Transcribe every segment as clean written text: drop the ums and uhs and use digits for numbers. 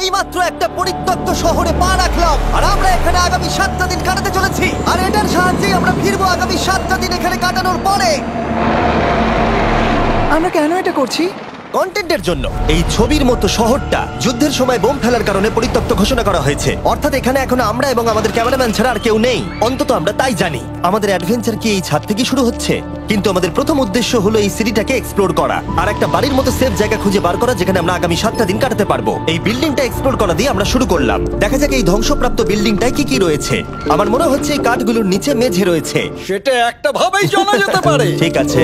এইমাত্র একটা পরিত্যক্ত শহরে পা রাখলাম, আর আমরা এখানে আগামী 7টা দিন কাটাতে চলেছি। আর এটার সাহায্যেই আমরা ফিরবো আগামী 7টা দিন এখানে কাটানোর পরে। আমরা কেন এটা করছি? কন্টেন্টের জন্য। এই ছবির মতো শহরটা যুদ্ধের সময় বোম ফেলার কারণে পরিত্যক্ত ঘোষণা করা হয়েছে। অর্থাৎ এখানে এখন আমরা এবং আমাদের ক্যামেরাম্যান ছাড়া আর কেউ নেই, অন্তত আমরা তাই জানি। আমাদের অ্যাডভেঞ্চার কি এই ছাদ থেকে শুরু হচ্ছে? কিন্তু আমাদের প্রথম উদ্দেশ্য হলো এই সিটিটাকে এক্সপ্লোর করা আর একটা বাড়ির মতো সেফ জায়গা খুঁজে বার করা যেখানে আমরা আগামী 7টা দিন কাটাতে পারবো। এই বিল্ডিংটা এক্সপ্লোর করা দিয়ে আমরা শুরু করলাম। দেখা যাক এই ধ্বংসপ্রাপ্ত বিল্ডিংটায় কি কি রয়েছে। আমার মনে হচ্ছে এই কাঠগুলোর নিচে মেঝে রয়েছে। সেটা একটা ভাবেই জানা যেতে পারে। ঠিক আছে,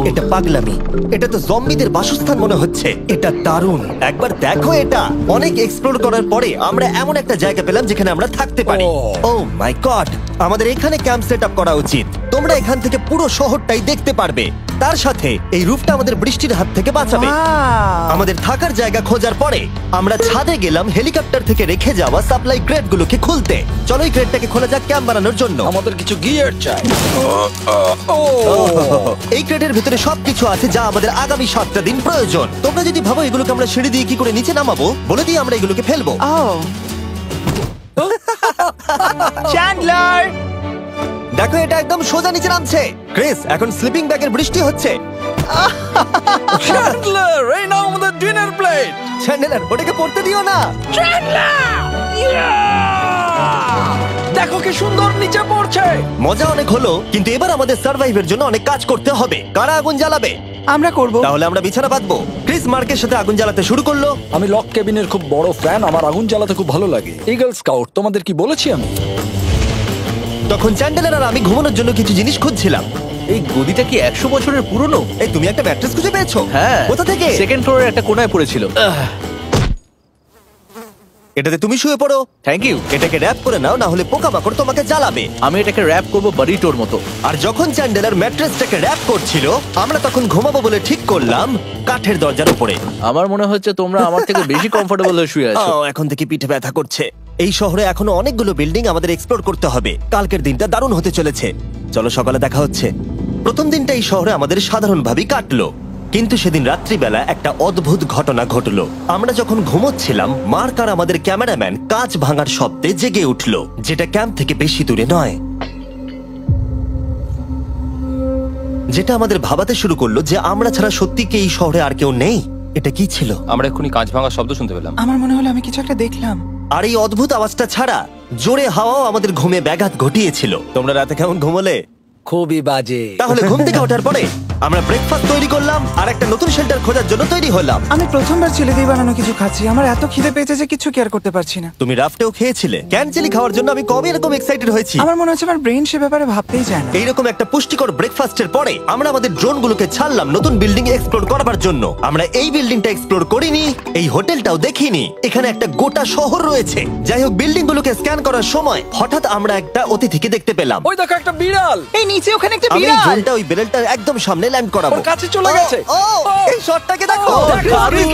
এটা পাগলামি। এটা তো জম্বিদের বাসস্থান মনে হচ্ছে। এটা দারুণ, একবার দেখো এটা। অনেক এক্সপ্লোর করার পরে আমরা এমন একটা জায়গা পেলাম যেখানে আমরা থাকতে পারি। ও মাই গড, আমাদের এখানে ক্যাম্প সেট আপ করা উচিত। তোমরা এখান থেকে পুরো শহরটাই দেখতে পারবে। তার সাথে এই রুফটা আমাদের বৃষ্টির হাত থেকে বাঁচাবে। আমাদের থাকার জায়গা খোঁজার পরে আমরা ছাদে গেলাম হেলিকপ্টার থেকে রেখে যাওয়া সাপ্লাই ক্রেট গুলোকে খুলতে। চলো এই ক্রেটটাকে খোলা যাক ক্যাম্প বানানোর জন্য। আমাদের কিছু গিয়ার চাই। এই ক্রেটের ভিতরে সবকিছু আছে যা আমাদের আগামী 7টা দিন প্রয়োজন। তোমরা যদি ভাবো এগুলোকে আমরা সিঁড়ি দিয়ে কি করে নিচে নামাবো, বলে দিয়ে আমরা এগুলোকে ফেলবো। চ্যান্ডলার, দেখো এটা একদম সোজা নিচে নামছে। ক্রিস, এখন স্লিপিং ব্যাগের বৃষ্টি হচ্ছে। চ্যান্ডলার, এই নাও আমাদের ডিনার প্লেট। চ্যান্ডেলার, ওটাকে পড়তে দিও না। দেখো কি সুন্দর নিচে পড়ছে। মজা অনেক হলো, কিন্তু এবার আমাদের সার্ভাইভের জন্য অনেক কাজ করতে হবে। কারা আগুন জ্বালাবে? আমরা করব। তাহলে আমরা বিছানা বাঁধবো। ক্রিস মার্কের সাথে আগুন জ্বালাতে শুরু করলো। আমি লক কেবিনের খুব বড় ফ্যান, আমার আগুন জ্বালাতে খুব ভালো লাগে। ইগল স্কাউট, তোমাদের কি বলেছি আমি? তখন চ্যান্ডেলার আর আমি ঘুমানোর জন্য কিছু জিনিস খুঁজছিলাম। এই গদিটা কি 100 বছরের পুরনো? এই তুমি একটা ম্যাট্রেস খুঁজে পেয়েছো? হ্যাঁ। কোথা থেকে? সেকেন্ড ফ্লোরের একটা কোণায় পড়েছিল। এটাতে তুমি শুয়ে পড়ো। Thank you. এটাকে র‍্যাপ করে নাও, না হলে পোকামাকড় তোমাকে জ্বালাবে। আমি এটাকে র‍্যাপ করব বারিটোর মতো। আর যখন চ্যান্ডেলার ম্যাট্রেসটাকে র‍্যাপ করছিল, আমরা তখন ঘুমাবো বলে ঠিক করলাম কাঠের দরজার উপরে। আমার মনে হচ্ছে তোমরা আমার থেকে বেশি কমফোর্টেবল হয়ে শুয়ে আছো। এখন থেকে পিঠে ব্যথা করছে। এই শহরে এখনো অনেকগুলো বিল্ডিং আমাদের এক্সপ্লোর করতে হবে। কালকের দিনটা দারুণ হতে চলেছে। চলো সকালে দেখা হচ্ছে। প্রথম দিনটা এই শহরে আমাদের সাধারণভাবেই কাটলো, কিন্তু সেদিন রাত্রিবেলা একটা অদ্ভুত ঘটনা ঘটলো। আমরা যখন ঘুমোচ্ছিলাম, মার্ক আর আমাদের ক্যামেরাম্যান কাঁচ ভাঙার শব্দে জেগে উঠলো, যেটা ক্যাম্প থেকে বেশি দূরে নয়। যেটা আমাদের ভাবাতে শুরু করলো যে আমরা ছাড়া সত্যি কি এই শহরে আর কেউ নেই। এটা কি ছিল? আমরা এক্ষুনি কাঁচ ভাঙার শব্দ শুনতে পেলাম। আমার মনে হলো আমি কিছু একটা দেখলাম। আর এই অদ্ভুত আওয়াজটা ছাড়া জোরে হাওয়াও আমাদের ঘুমে ব্যাঘাত ঘটিয়েছিল। তোমরা রাতে কেমন ঘুমোলে? খুবই বাজে। তাহলে ঘুম থেকে ওঠার পরে আমরা ব্রেকফাস্ট তৈরি করলাম আর একটা নতুন শেল্টার খোঁজার জন্য তৈরি হলাম। আমি প্রথমবার ছেলে দিয়ে বানানো কিছু খাচ্ছি। আমার এত খিদে পেয়েছে যে কিছু কেয়ার করতে পারছি না। তুমি রাফটেও খেয়েছিলে। ক্যানচেলি খাওয়ার জন্য আমি কবে এরকম এক্সাইটেড হয়েছি। আমার মনে হচ্ছে আমার ব্রেন সে ব্যাপারে ভাবতেই চায় না। এইরকম একটা পুষ্টিকর ব্রেকফাস্টের পরে আমরা আমাদের ড্রোনগুলোকে ছাড়লাম নতুন বিল্ডিং এক্সপ্লোর করার জন্য। আমরা এই বিল্ডিংটা এক্সপ্লোর করিনি, এই হোটেলটাও দেখিনি। এখানে একটা গোটা শহর রয়েছে। যাই হোক, বিল্ডিংগুলোকে স্ক্যান করার সময় হঠাৎ আমরা একটা অতিথিকে দেখতে পেলাম। ওই দেখো একটা বিড়াল। এই নিচে ওখানে একটা আমি এই বিড়াল। ড্রোনটা ওই বেলটার একদম সামনে ল্যান্ড করাবো। ওর কাছে চলে গেছে। ও, এই শটটাকে দেখো।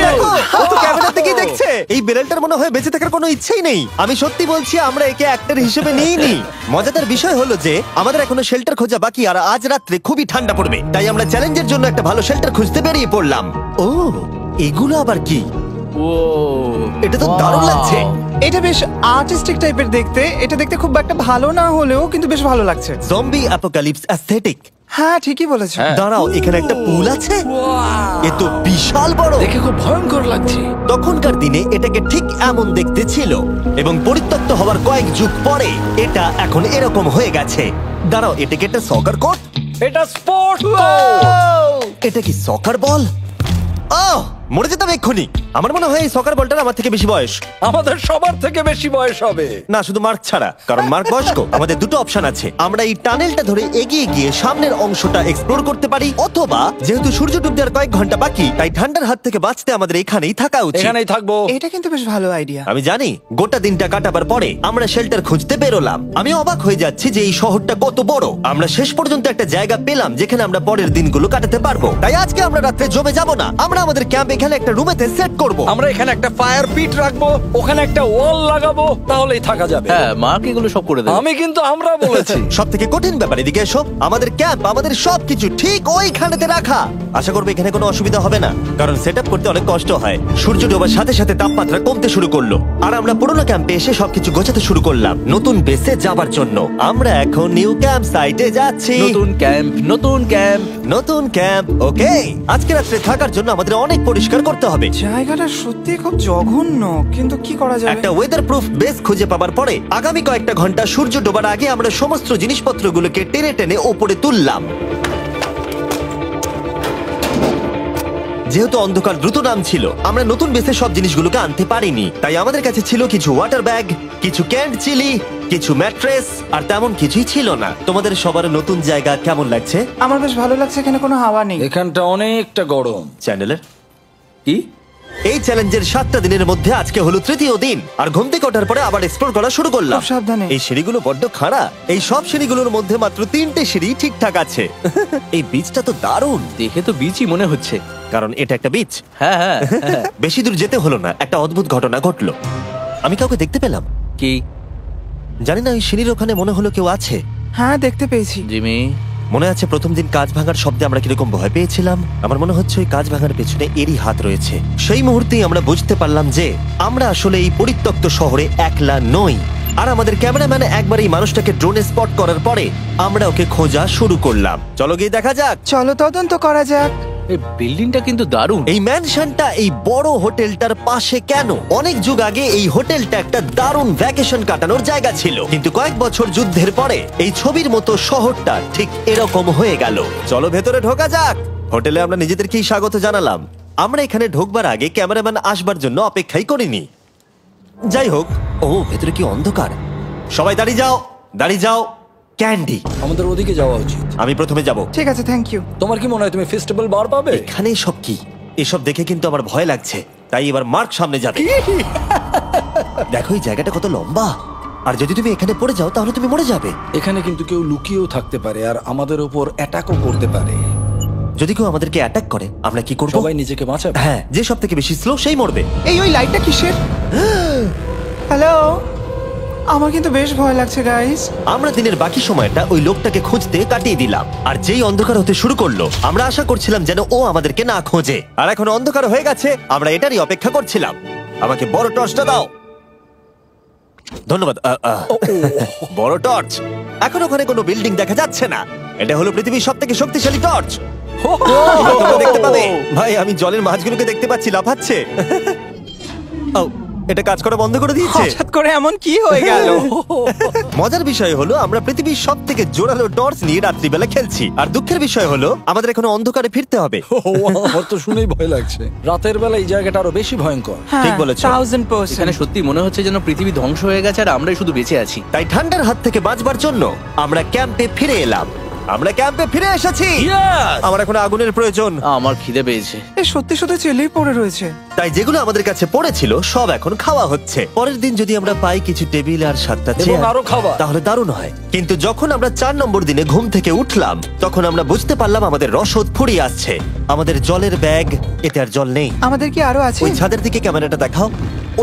দেখো। ও তো ক্যামেরা থেকেই দেখছে। এই বেলটার মনে হয় বেঁচে থাকার কোনো ইচ্ছেই নেই। আমি সত্যি বলছি, আমরা একে অ্যাক্টর হিসেবে নিইনি। মজাদার বিষয় হলো যে আমাদের এখনো শেল্টার খোঁজা বাকি, আর আজ রাত্রে খুবই ঠান্ডা পড়বে। তাই আমরা চ্যালেঞ্জের জন্য একটা ভালো শেল্টার খুঁজতে বেরিয়ে পড়লাম। ও, এগুলো আবার কি? ও, এটা তো দারুণ লাগছে। এটা বেশ আর্টিস্টিক টাইপের দেখতে। এটা দেখতে খুব একটা ভালো না হলেও কিন্তু বেশ ভালো লাগছে। Zombie apocalypse aesthetic. হ্যাঁ, ঠিকই বলেছো। দাঁড়াও, এখানে একটা পুল আছে। এ তো বিশাল বড়। দেখে খুব ভয়ঙ্কর লাগছে। তখনকার দিনে এটাকে ঠিক এমন দেখতে ছিল, এবং পরিত্যক্ত হওয়ার কয়েক যুগ পরে এটা এখন এরকম হয়ে গেছে। দাঁড়াও, এটাকে একটা সকার কোর্ট? এটা স্পোর্টস। এটা কি সকার বল? মরে যেতাম এক্ষুনি। আমার মনে হয় এই সকার বলটার আমার থেকে বেশি বয়স। আমাদের সবার থেকে বেশি বয়স হবে। না, শুধু মার্ক ছাড়া, কারণ মার্ক বয়স্ক। আমাদের দুটো অপশন আছে। আমরা এই টানেলটা ধরে এগিয়ে গিয়ে সামনের অংশটা এক্সপ্লোর করতে পারি, অথবা যেহেতু সূর্য ডুব দেওয়ার কয়েক ঘন্টা বাকি, তাই ঠান্ডার হাত থেকে বাঁচতে আমাদের এখানেই থাকা উচিত। এখানেই থাকবো। এটা কিন্তু বেশ ভালো আইডিয়া। আমি জানি। গোটা দিনটা কাটাবার পরে আমরা শেল্টার খুঁজতে বেরোলাম। আমি অবাক হয়ে যাচ্ছি যে এই শহরটা কত বড়। আমরা শেষ পর্যন্ত একটা জায়গা পেলাম যেখানে আমরা পরের দিনগুলো কাটাতে পারবো। তাই আজকে আমরা রাত্রে জমে যাব না। আমরা আমাদের ক্যাম্প এখানে একটা রুমেতে সেট করব। আমরা এখানে একটা ফায়ার পিট রাখবো, ওখানে একটা ওয়াল লাগাবো, তাহলেই থাকা যাবে। হ্যাঁ মার্ক এগুলো সব করে দেবে। আমি কিন্তু আমরা বলেছি। সব থেকে কঠিন ব্যাপার, এদিকে এসো। আমাদের ক্যাম্প, আমাদের সবকিছু ঠিক ওইখানেতে রাখা। আশা করবো এখানে কোনো অসুবিধা হবে না, কারণ সেট আপ করতে অনেক কষ্ট হয়। সূর্য ডোবার সাথে সাথে তাপমাত্রা কমতে শুরু করলো, আর আমরা পুরোনো ক্যাম্পে এসে সবকিছু গোছাতে শুরু করলাম নতুন বেসে যাবার জন্য। আমরা এখন নিউ ক্যাম্প সাইটে যাচ্ছি। নতুন ক্যাম্প, নতুন ক্যাম্প। নতুন ক্যাম্প, ওকে। আজকে রাত্রে থাকার জন্য আমাদের অনেক পরিষ্কার করতে হবে। জায়গাটা সত্যি খুব জঘন্য, কিন্তু কি করা যাবে? একটা ওয়েদার প্রুফ বেস খুঁজে পাবার পরে আগামী কয়েকটা ঘন্টা সূর্য ডোবার আগে আমরা সমস্ত জিনিসপত্রগুলোকে টেনে টেনে ওপরে তুললাম। যেহেতু অন্ধকার দ্রুত নামছিল, আমরা নতুন বেসে সব জিনিসগুলোকে আনতে পারিনি, তাই আমাদের কাছে ছিল কিছু ওয়াটার ব্যাগ, কিছু ক্যান্ড চিলি, কিছু ম্যাট্রেস, আর তেমন কিছুই ছিল না। তোমাদের সবার নতুন জায়গা কেমন লাগছে? আমার বেশ ভালো লাগছে, এখানে কোনো হাওয়া নেই। এখানটা অনেকটা গরম। চ্যানেলের কি? এই চ্যালেঞ্জের 7টা দিনের মধ্যে আজকে হলো তৃতীয় দিন, আর ঘুম থেকে ওঠার পরে আবার এক্সপ্লোর করা শুরু করলাম। খুব সাবধানে। এই সিঁড়িগুলো বড্ড খাড়া। এই সব সিঁড়িগুলোর মধ্যে মাত্র 3টে সিঁড়ি ঠিকঠাক আছে। এই বীজটা তো দারুণ, দেখে তো বিচই মনে হচ্ছে। কারণ এটা একটা বীজ। হ্যাঁ হ্যাঁ হ্যাঁ। বেশি দূর যেতে হলো না, একটা অদ্ভুত ঘটনা ঘটলো। আমি কাউকে দেখতে পেলাম, কি? জানি না, ওই সিঁড়ির ওখানে মনে হলো কেউ আছে। হ্যাঁ, দেখতে পেয়েছি। জিমি, মনে আছে প্রথম দিন কাঁচ ভাঙার শব্দে আমরা কিরকম ভয় পেয়েছিলাম? আমার মনে হচ্ছে ওই কাঁচ ভাঙার পেছনে এরই হাত রয়েছে। সেই মুহূর্তেই আমরা বুঝতে পারলাম যে আমরা আসলে এই পরিত্যক্ত শহরে একলা নই। আর আমাদের ক্যামেরাম্যান একবার এই মানুষটাকে ড্রোনে স্পট করার পরে আমরা ওকে খোঁজা শুরু করলাম। চলো গিয়ে দেখা যাক। চলো তদন্ত করা যাক। এই বিল্ডিংটা কিন্তু দারুণ। এই ম্যানশনটা এই বড় হোটেলটার পাশে কেন? অনেক যুগ আগে এই হোটেলটা একটা দারুণ ভ্যাকেশন কাটানোর জায়গা ছিল, কিন্তু কয়েক বছর যুদ্ধের পরে এই ছবির মতো শহরটা ঠিক এরকম হয়ে গেল। চলো ভেতরে ঢোকা যাক। হোটেলে আমরা নিজেদেরকেই স্বাগত জানালাম। আমরা এখানে ঢোকবার আগে ক্যামেরাম্যান আসবার জন্য অপেক্ষাই করিনি। যাই হোক, ও ভেতরে কি অন্ধকার। সবাই দাঁড়িয়ে যাও, দাঁড়িয়ে যাও। ক্যান্ডি, আমাদের ওদিকে যাওয়া উচিত। আমি প্রথমে যাব। ঠিক আছে, থ্যাংক ইউ। তোমার কি মনে হয় তুমি ফেস্টিভ্যাল বার পাবে? এখানে সব কি? এসব দেখে কিন্তু আমার ভয় লাগছে, তাই এবার মার্ক সামনে যাবে। দেখো এই জায়গাটা কত লম্বা, আর যদি তুমি এখানে পড়ে যাও তাহলে তুমি মরে যাবে। এখানে কিন্তু কেউ লুকিয়েও থাকতে পারে আর আমাদের উপর অ্যাটাকও করতে পারে। যদি কেউ আমাদেরকে অ্যাটাক করে আমরা কি করব? সবাই নিজেকে বাঁচাবে। হ্যাঁ, যে সব থেকে বেশি স্লো সেই মরবে। ওই লাইটটা কিসের? হ্যালো, আমার কিন্তু বেশ ভয় লাগছে গাইস। আমরা দিনের বাকি সময়টা ওই লোকটাকে খুঁজতে কাটিয়ে দিলাম, আর যেই অন্ধকার হতে শুরু করলো আমরা আশা করছিলাম যেন ও আমাদেরকে না খোঁজে। আর এখন অন্ধকার হয়ে গেছে, আমরা এটারই অপেক্ষা করছিলাম। আমাকে বড় টর্চটা দাও। ধন্যবাদ। বড় টর্চ। এখন ওখানে কোনো বিল্ডিং দেখা যাচ্ছে না। এটা হলো পৃথিবীর সবথেকে শক্তিশালী টর্চ। তোমরা দেখতে পাবে। ভাই, আমি জলের মাছগুলোকে দেখতে পাচ্ছি লাফাচ্ছে। ও, এটা কাজ করা বন্ধ করে দিয়েছে। হঠাৎ করে এমন কি হয়ে গেল? মজার বিষয় হলো আমরা পৃথিবীর সব থেকে জোরালো টর্চ নিয়ে রাত্রিবেলা খেলছি, আর দুঃখের বিষয় হলো আমাদের এখন অন্ধকারে ফিরতে হবে। আমার তো শুনেই ভয় লাগছে। রাতের বেলা এই জায়গাটা আরো বেশি ভয়ঙ্কর। ঠিক বলেছো। 1000%। এখানে সত্যি মনে হচ্ছে যেন পৃথিবী ধ্বংস হয়ে গেছে আর আমরাই শুধু বেঁচে আছি। তাই ঠান্ডার হাত থেকে বাঁচবার জন্য আমরা ক্যাম্পে ফিরে এলাম। আমরা ক্যাম্পে ফিরে এসেছি। আমার এখন আগুনের প্রয়োজন। আমার খিদে পেয়েছে। এ সত্যি সত্যি চেলেই পড়ে রয়েছে। তাই যেগুলো আমাদের কাছে পড়েছিল সব এখন খাওয়া হচ্ছে। পরের দিন যদি আমরা পাই কিছু টেবিল আর 7টা এবং চেয়ার আরো খাবার, তাহলে দারুণ হয়। কিন্তু যখন আমরা 4 নম্বর দিনে ঘুম থেকে উঠলাম তখন আমরা বুঝতে পারলাম আমাদের রসদ ফুরিয়ে আসছে। আমাদের জলের ব্যাগ, এতে আর জল নেই। আমাদের কি আরো আছে? ওই ছাদের দিকে ক্যামেরাটা দেখাও,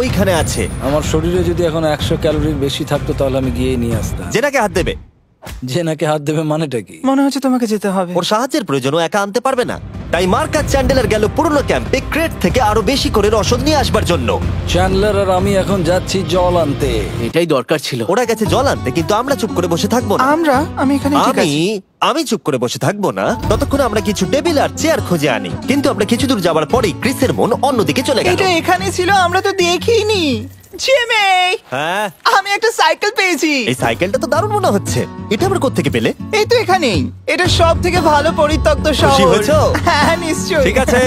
ওইখানে আছে। আমার শরীরে যদি এখন 100 ক্যালোরির বেশি থাকতো তাহলে আমি গিয়ে নিয়ে আসতাম। জেনাকে হাত দেবে। যে নাকি হাত দেবে মানেটা কি? মনে হচ্ছে তোমাকে যেতে হবে। ওর সাহায্যের প্রয়োজন, ও একা আনতে পারবে না। তাই মার্ক আর চ্যান্ডেলার গেল পুরনো ক্যাম্পে ক্রেট থেকে আরো বেশি করে রসদ নিয়ে আসবার জন্য। চ্যান্ডলার আর আমি এখন যাচ্ছি জল আনতে। এটাই দরকার ছিল। ওরা গেছে জল আনতে, কিন্তু আমরা চুপ করে বসে থাকবো না। আমি এখানে ঠিক আছি। আমি চুপ করে বসে থাকবো না ততক্ষণ আমরা কিছু টেবিল আর চেয়ার খুঁজে আনি। কিন্তু আমরা কিছু দূর যাবার পরেই ক্রিসের মন অন্যদিকে চলে গেল। এটা এখানে ছিল, আমরা তো দেখিনি। জিমি, হ্যাঁ, আমি একটা সাইকেল পেয়েছি। এই সাইকেলটা তো দারুণ মনে হচ্ছে। এটা আমরা কোত্থেকে পেলে? এই তো এখানেই। এটা সব থেকে ভালো পরিত্যক্ত খুশি শহর। হয়েছো? হ্যাঁ, নিশ্চয়ই। ঠিক আছে,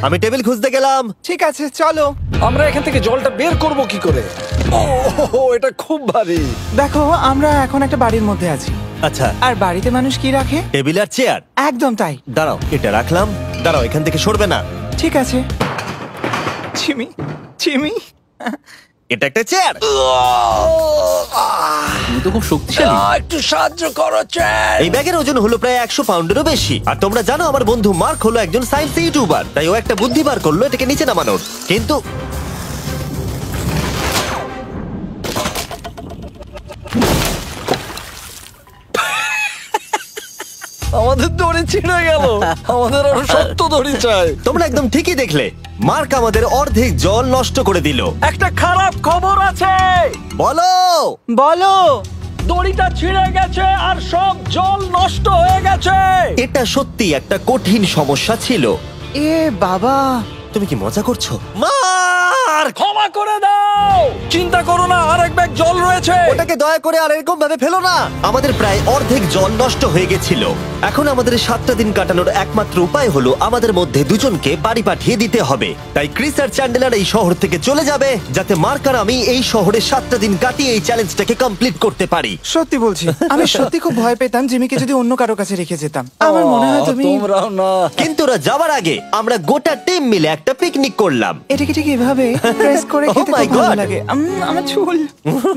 আমি টেবিল খুঁজতে গেলাম। ঠিক আছে, চলো। আমরা এখান থেকে জলটা বের করব কি করে? ও, এটা খুব ভারী। দেখো, আমরা এখন একটা বাড়ির মধ্যে আছি। আচ্ছা, আর বাড়িতে মানুষ কি রাখে? টেবিল আর চেয়ার। একদম তাই। দাঁড়াও, এটা রাখলাম। দাঁড়াও, এখান থেকে সরবে না। ঠিক আছে। চিমি, এটা একটা চেয়ার। তো খুব শক্তিশালী। একটু সাহায্য করো চ্যান। এই ব্যাগের ওজন হলো প্রায় 100 পাউন্ডেরও বেশি। আর তোমরা জানো আমার বন্ধু মার্ক হলো একজন সায়েন্স ইউটিউবার, তাই ও একটা বুদ্ধি বার করলো এটাকে নিচে নামানোর। কিন্তু আমাদের দড়ি ছিঁড়ে গেল। আমাদের আরো শক্ত দড়ি চাই। তোমরা একদম ঠিকই দেখলে, মার্ক আমাদের অর্ধেক জল নষ্ট করে দিল। একটা খারাপ খবর আছে, বলো। বলো। দড়িটা ছিঁড়ে গেছে আর সব জল নষ্ট হয়ে গেছে। এটা সত্যি একটা কঠিন সমস্যা ছিল। এ বাবা। তুমি কি মজা করছো? মার্ক, ক্ষমা করে দাও। চিন্তা করো না, আরেক ব্যাগ জল রয়েছে। ওটাকে দয়া করে আর এরকম ভাবে ফেলো না। আমাদের প্রায় অর্ধেক জল নষ্ট হয়ে গেছিল। এখন আমাদের 7টা দিন কাটানোর একমাত্র উপায় হলো আমাদের মধ্যে দুজনকে বাড়ি পাঠিয়ে দিতে হবে। তাই ক্রিস আর চ্যান্ডেলার এই শহর থেকে চলে যাবে, যাতে মার্ক আর আমি এই শহরে 7টা দিন কাটিয়ে এই চ্যালেঞ্জটাকে কমপ্লিট করতে পারি। সত্যি বলছি, আমি সত্যি খুব ভয় পেতাম জিমিকে যদি অন্য কারো কাছে রেখে যেতাম। আমার মনে হয় তুমি তোমরাও না। কিন্তু ওরা যাওয়ার আগে আমরা গোটা টিম মিলে একটা পিকনিক করলাম। এটাকে ঠিক এভাবে প্রেস করে Oh খেতে my খুব ভালো God! লাগে। আমার চুল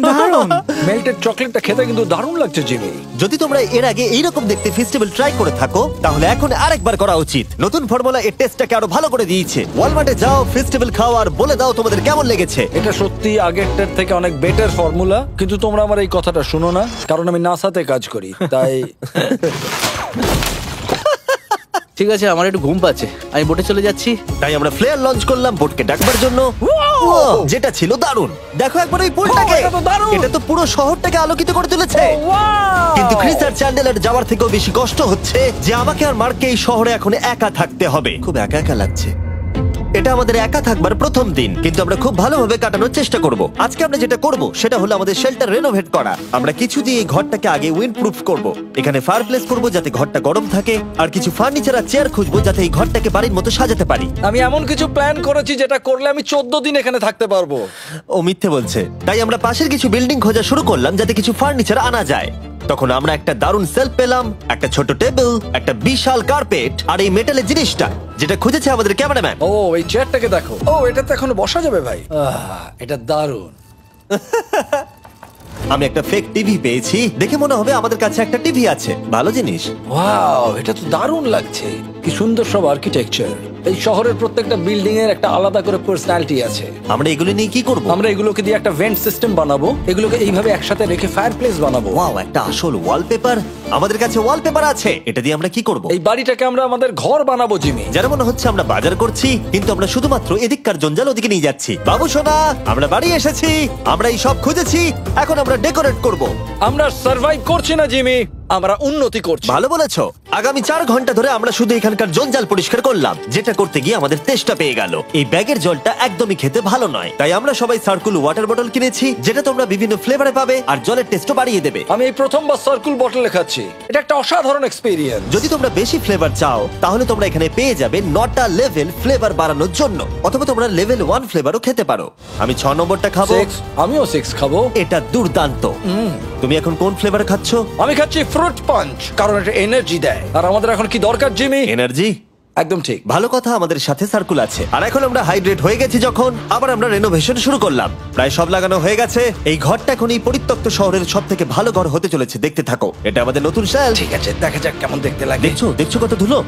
দারুণ। মেল্টেড চকলেটটা খেতে কিন্তু দারুণ লাগছে জিমি। যদি তোমরা এর আগে এইরকম দেখতে ফেস্টিভ্যাল ট্রাই করে থাকো, তাহলে এখন আরেকবার করা উচিত। নতুন ফর্মুলা এর টেস্টটাকে আরো ভালো করে দিয়েছে। ওয়ালমার্টে যাও, ফেস্টিভ্যাল খাও আর বলে দাও তোমাদের কেমন লেগেছে। এটা সত্যি আগেরটার থেকে অনেক বেটার ফর্মুলা, কিন্তু তোমরা আমার এই কথাটা শুনো না, কারণ আমি নাসাতে কাজ করি, তাই। ঠিক আছে, আমার একটু ঘুম পাচ্ছে, আমি বোটে চলে যাচ্ছি। তাই আমরা ফ্লেয়ার লঞ্চ করলাম বোটকে ডাকবার জন্য। Wow! যেটা ছিল দারুণ। দেখো একবার ওই পুলটাকে। Oh, এটা তো দারুণ। এটা তো পুরো শহরটাকে আলোকিত করে তুলেছে। কিন্তু ক্রিস আর চ্যান্ডেলার যাওয়ার থেকেও বেশি কষ্ট হচ্ছে যে আমাকে আর মার্ককে এই শহরে এখন একা থাকতে হবে। খুব একা একা লাগছে। এটা আমাদের একা থাকবার প্রথম দিন, কিন্তু আমরা খুব ভালোভাবে কাটানোর চেষ্টা করব। আজকে আমরা যেটা করব সেটা হলো আমাদের শেল্টার রেনোভেট করা। আমরা কিছু দিয়ে এই ঘরটাকে আগে উইন্ড প্রুফ করব। এখানে ফায়ারপ্লেস করব যাতে ঘরটা গরম থাকে, আর কিছু ফার্নিচার আর চেয়ার খুঁজবো যাতে এই ঘরটাকে বাড়ির মতো সাজাতে পারি। আমি এমন কিছু প্ল্যান করেছি যেটা করলে আমি 14 দিন এখানে থাকতে পারবো। ও মিথ্যে বলছে। তাই আমরা পাশের কিছু বিল্ডিং খোঁজা শুরু করলাম যাতে কিছু ফার্নিচার আনা যায়। তখন আমরা একটা দারুণ সেলফ পেলাম, একটা ছোট টেবিল, একটা বিশাল কার্পেট আর এই মেটালের জিনিসটা যেটা খুঁজেছে আমাদের ক্যামেরাম্যান। ও, এই চেয়ারটাকে দেখো। ও, এটা তো এখনো বসা যাবে ভাই। এটা দারুণ। আমি একটা ফেক টিভি পেয়েছি, দেখে মনে হবে আমাদের কাছে একটা টিভি আছে। ভালো জিনিস। ওয়াও, এটা তো দারুণ লাগছে। কি সুন্দর সব আর্কিটেকচার। এই শহরের প্রত্যেকটা বিল্ডিং এর একটা আলাদা করে পার্সোনালিটি আছে। আমরা এগুলো নিয়ে কি করব? আমরা এগুলোকে দিয়ে একটা ভেন্ট সিস্টেম বানাবো, এগুলোকে এইভাবে একসাথে রেখে ফায়ারপ্লেস বানাবো। ওয়াও, একটা আসল ওয়ালপেপার। আমাদের কাছে ওয়ালপেপার আছে। এটা দিয়ে আমরা কি করব? এই বাড়িটাকে আমরা আমাদের ঘর বানাবো জিমি। যারা মনে হচ্ছে আমরা বাজার করছি, কিন্তু আমরা শুধুমাত্র এদিককার জঞ্জাল ওদিকে নিয়ে যাচ্ছি। বাবু সোনা, আমরা বাড়ি এসেছি। আমরা এই সব খুঁজেছি, এখন আমরা ডেকোরেট করব। আমরা সার্ভাইভ করছি না জিমি, আমরা উন্নতি করছি। ভালো বলেছো। আগামী 4 ঘন্টা ধরে আমরা শুধু এখানকার জঞ্জাল পরিষ্কার করলাম, যেটা করতে গিয়ে আমাদের তেষ্টা পেয়ে গেল। এই ব্যাগের জলটা একদমই খেতে ভালো নয়, তাই আমরা সবাই সার্কুল ওয়াটার বটল কিনেছি, যেটা তোমরা বিভিন্ন ফ্লেভারে পাবে আর জলের টেস্টও বাড়িয়ে দেবে। আমি এই প্রথমবার সার্কুল বটলে খাচ্ছি, এটা একটা অসাধারণ এক্সপেরিয়েন্স। যদি তোমরা বেশি ফ্লেভার চাও, তাহলে তোমরা এখানে পেয়ে যাবে 9টা লেভেল ফ্লেভার বাড়ানোর জন্য, অথবা তোমরা লেভেল 1 ফ্লেভারও খেতে পারো। আমি 6 নম্বরটা খাবো। আমিও 6 খাবো। এটা দুর্দান্ত। তুমি এখন কোন ফ্লেভার খাচ্ছ? আমি খাচ্ছি ফ্রুট পাঞ্চ, কারণ এটা এনার্জি দেয়। আর আমাদের এখন কি দরকার জিমি? এনার্জি। একদম ঠিক। ভালো কথা, আমাদের সাথে সার্কুল আছে। আর এখন আমরা হাইড্রেট হয়ে গেছি যখন, আবার আমরা রেনোভেশন শুরু করলাম। প্রায় সব লাগানো হয়ে গেছে। এই ঘরটা এখন এই পরিত্যক্ত শহরের সব থেকে ভালো ঘর হতে চলেছে। দেখতে থাকো, এটা আমাদের নতুন স্টাইল। ঠিক আছে, দেখা যাক কেমন দেখতে লাগে। দেখছো কত ধুলো।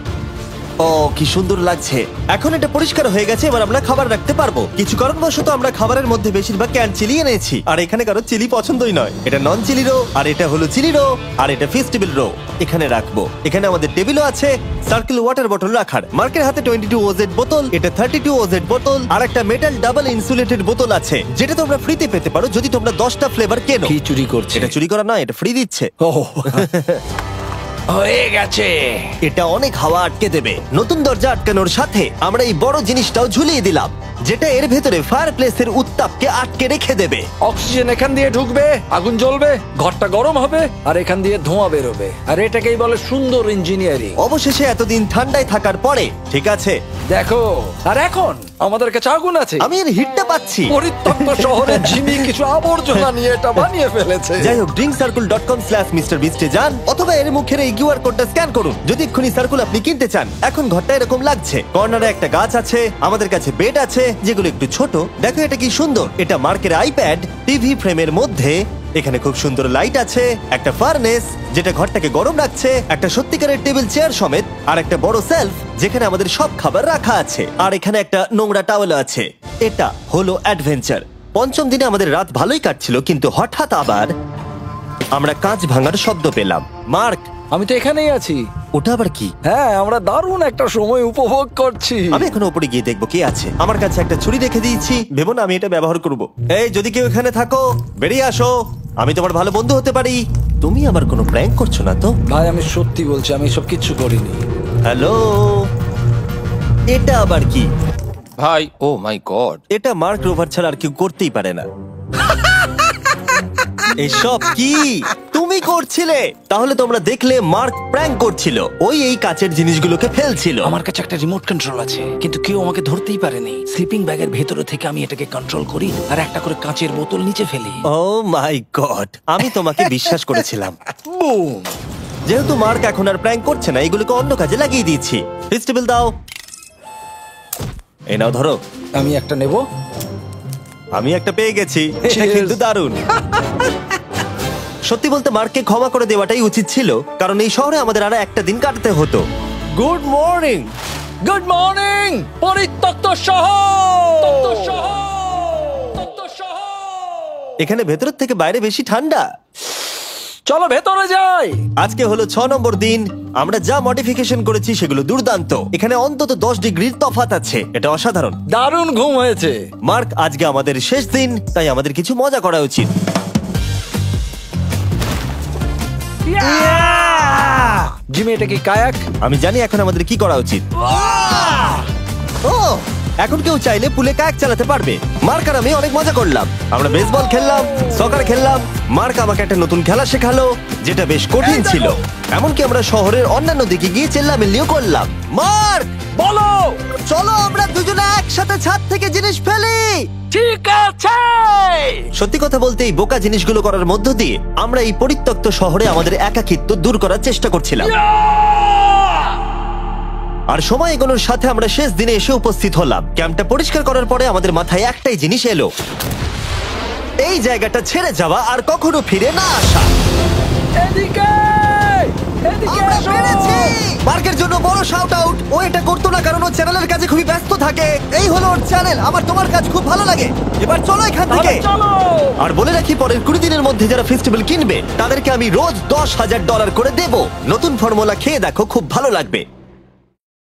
ও, কি সুন্দর লাগছে। এখন এটা পরিষ্কার হয়ে গেছে, এবার আমরা খাবার রাখতে পারবো। কিছু কারণবশত আমরা খাবারের মধ্যে বেশিরভাগ ক্যান চিলি এনেছি, আর এখানে কারো চিলি পছন্দই নয়। এটা নন চিলি রো, আর এটা হলো চিলি রো, আর এটা ফেস্টিভ্যাল রো। এখানে রাখবো। এখানে আমাদের টেবিলও আছে সার্কেল ওয়াটার বটল রাখার। মার্কের হাতে 22 ওজেড বোতল, এটা 32 ওজেড বোতল, আর একটা মেটাল ডাবল ইনসুলেটেড বোতল আছে, যেটা তোমরা ফ্রিতে পেতে পারো যদি তোমরা 10টা ফ্লেভার কেনো। কি চুরি করছে? এটা চুরি করা নয়, এটা ফ্রি দিচ্ছে। হয়ে গেছে। এটা অনেক হাওয়া আটকে দেবে। নতুন দরজা আটকানোর সাথে আমরা এই বড় জিনিসটাও ঝুলিয়ে দিলাম, যেটা এর ভেতরে ফায়ারপ্লেসের উত্তাপকে আটকে রেখে দেবে। অক্সিজেন এখান দিয়ে ঢুকবে, আগুন জ্বলবে, ঘরটা গরম হবে, আর এখান দিয়ে ধোঁয়া বেরোবে। আর এটাকেই বলে সুন্দর ইঞ্জিনিয়ারিং। অবশেষে এতদিন ঠান্ডায় থাকার পরে ঠিক আছে। দেখো, আর এখন আমাদের কাছে আগুন আছে। আমি এর হিটটা পাচ্ছি। পরিত্যক্ত শহরে জিমি কিছু আবর্জনা নিয়ে এটা বানিয়ে ফেলেছে। যাই হোক, drinkcircle.com/MrBeast এ যান, অথবা এর মুখের এই কিউআর কোডটা স্ক্যান করুন যদি এক্ষুনি সার্কুল আপনি কিনতে চান। এখন ঘরটা এরকম লাগছে। কর্নারে একটা গাছ আছে, আমাদের কাছে বেড আছে যেগুলো একটু ছোট। দেখো এটা কি সুন্দর। এটা মার্কের আইপ্যাড টিভি ফ্রেমের মধ্যে এখানে খুব সুন্দর লাইট আছে, একটা ফার্নেস যেটা ঘরটাকে গরম রাখছে, একটা সত্যিকারের টেবিল চেয়ার সমেত, আর একটা বড় সেলফ যেখানে আমাদের সব খাবার রাখা আছে, আর এখানে একটা নোংরা টাওয়েল আছে। এটা হলো অ্যাডভেঞ্চার। পঞ্চম দিনে আমাদের রাত ভালোই কাটছিল, কিন্তু হঠাৎ আবার আমরা কাঁচ ভাঙার শব্দ পেলাম। মার্ক, আমি তো এখানেই আছি। ওটা আবার কি? হ্যাঁ, আমরা দারুণ একটা সময় উপভোগ করছি। আমি এখন উপরে গিয়ে দেখবো কে আছে। আমার কাছে একটা ছুরি রেখে দিয়েছি, ভেবো না আমি এটা ব্যবহার করব। এই, যদি কেউ এখানে থাকো বেরিয়ে আসো, আমি তোমার ভালো বন্ধু হতে পারি। তুমি আমার কোনো প্র্যাঙ্ক করছো না তো? ভাই, আমি সত্যি বলছি, আমি সব কিচ্ছু করিনি। হ্যালো, এটা আবার কি? ভাই, ও মাই গড। এটা মার্ক রোভার ছাড়া আর কেউ করতেই পারে না। এসব কি তুমি করছিলে? তাহলে তোমরা দেখলে মার্ক প্র্যাঙ্ক করছিল। ওই এই কাচের জিনিসগুলোকে ফেলছিল। আমার কাছে একটা রিমোট কন্ট্রোল আছে, কিন্তু কেউ আমাকে ধরতেই পারেনি। স্লিপিং ব্যাগের ভেতরে থেকে আমি এটাকে কন্ট্রোল করি আর একটা করে কাঁচের বোতল নিচে ফেলি। ও মাই গড, আমি তোমাকে বিশ্বাস করেছিলাম। বুম! যেহেতু মার্ক এখন আর প্র্যাঙ্ক করছে না, এগুলোকে অন্য কাজে লাগিয়ে দিয়েছি। ফেস্টিভ্যাল দাও। এই নাও, ধরো। আমি একটা নেব। আমি একটা পেয়ে গেছি। এটা Cheers! কিন্তু দারুণ। সত্যি বলতে মার্ককে ক্ষমা করে দেওয়াটাই উচিত ছিল, কারণ এই শহরে আমাদের আর একটা দিন কাটাতে হতো। Good morning. গুড মর্নিং, পরিত্যক্ত শহর। এখানে ভেতরের থেকে বাইরে বেশি ঠান্ডা। চলো ভেতরে যাই। আজকে হলো 6 নম্বর দিন। আমরা যা মডিফিকেশন করেছি সেগুলো দুর্দান্ত। এখানে অন্তত 10 ডিগ্রির তফাৎ আছে, এটা অসাধারণ। দারুণ ঘুম হয়েছে। মার্ক, আজকে আমাদের শেষ দিন, তাই আমাদের কিছু মজা করা উচিত। জিমি, এটা কি কায়াক? আমি জানি এখন আমাদের কি করা উচিত। ও, এখন কেউ চাইলে পুলে কায়াক চালাতে পারবে। মার্ক আর আমি অনেক মজা করলাম। আমরা বেসবল খেললাম, সকার খেললাম। মার্ক আমাকে একটা নতুন খেলা শেখালো, যেটা বেশ কঠিন ছিল। এমনকি আমরা শহরের অন্যান্য দিকে গিয়ে চেল্লামিল্লিও করলাম। মার্ক, বলো। চলো আমরা দুজনে একসাথে ছাদ থেকে জিনিস ফেলি। ঠিক আছে। সত্যি কথা বলতে, এই বোকা জিনিসগুলো করার মধ্য দিয়ে আমরা এই পরিত্যক্ত শহরে আমাদের একাকিত্ব দূর করার চেষ্টা করছিলাম। আর সময় এগোনোর সাথে আমরা শেষ দিনে এসে উপস্থিত হলাম। ক্যাম্পটা পরিষ্কার করার পরে আমাদের মাথায় একটাই জিনিস এলো, এই জায়গাটা ছেড়ে যাওয়া আর কখনো ফিরে না আসা। এদিকে, এদিকে আমরা এসো। পেরেছি! মার্কের জন্য বড় শাউট আউট। ও এটা করতো না কারণ ও চ্যানেলের কাজে খুবই ব্যস্ত থাকে। এই হলো ওর চ্যানেল। আমার তোমার কাজ খুব ভালো লাগে। এবার চলো এখান থেকে। তাহলে চলো। আর বলে রাখি, পরের 20 দিনের মধ্যে যারা ফেস্টিভ্যাল কিনবে তাদেরকে আমি রোজ $10,000 করে দেব। নতুন ফর্মুলা খেয়ে দেখো, খুব ভালো লাগবে।